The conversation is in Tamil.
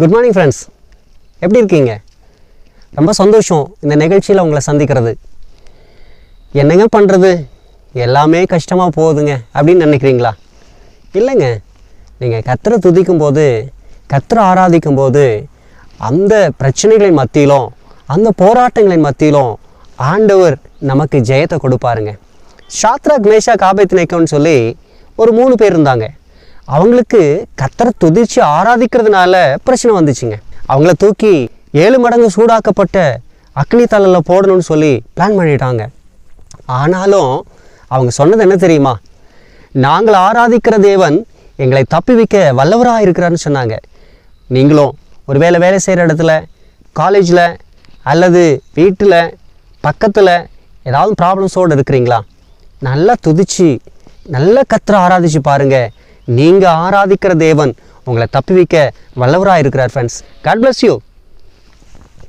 குட் மார்னிங் ஃப்ரெண்ட்ஸ், எப்படி இருக்கீங்க? ரொம்ப சந்தோஷம் இந்த நிகழ்ச்சியில் உங்களை சந்திக்கிறது. என்னங்க பண்ணுறது, எல்லாமே கஷ்டமாக போகுதுங்க அப்படின்னு நினைக்கிறீங்களா? இல்லைங்க, நீங்கள் கர்த்தரை துதிக்கும் போது, கர்த்தரை ஆராதிக்கும் போது, அந்த பிரச்சனைகளின் மத்தியிலும் அந்த போராட்டங்களின் மத்தியிலும் ஆண்டவர் நமக்கு ஜெயத்தை கொடுப்பாருங்க. ஷாத்ராக், மேஷாக், ஆபேத்நேகோன்னு சொல்லி ஒரு 3 பேர் இருந்தாங்க. அவங்களுக்கு கர்த்தரை துதிச்சு ஆராதிக்கிறதுனால பிரச்சனை வந்துச்சுங்க. அவங்கள தூக்கி 7 மடங்கு சூடாக்கப்பட்ட அக்னி தழலில் போடணும்னு சொல்லி பிளான் பண்ணிட்டாங்க. ஆனாலும் அவங்க சொன்னது என்ன தெரியுமா? நாங்கள் ஆராதிக்கிற தேவன் எங்களை தப்பிவிக்க வல்லவராக இருக்கிறாருன்னு சொன்னாங்க. நீங்களும் ஒரு வேலை செய்கிற இடத்துல, காலேஜில் அல்லது வீட்டில் பக்கத்தில் ஏதாவது ப்ராப்ளம்ஸோடு இருக்கிறீங்களா? நல்லா துதிச்சு நல்ல கர்த்தரை ஆராதிச்சு பாருங்கள். நீங்கள் ஆராதிக்கிற தேவன் உங்களை தப்பிவிக்க வல்லவராக இருக்கிறார். Friends, God bless you.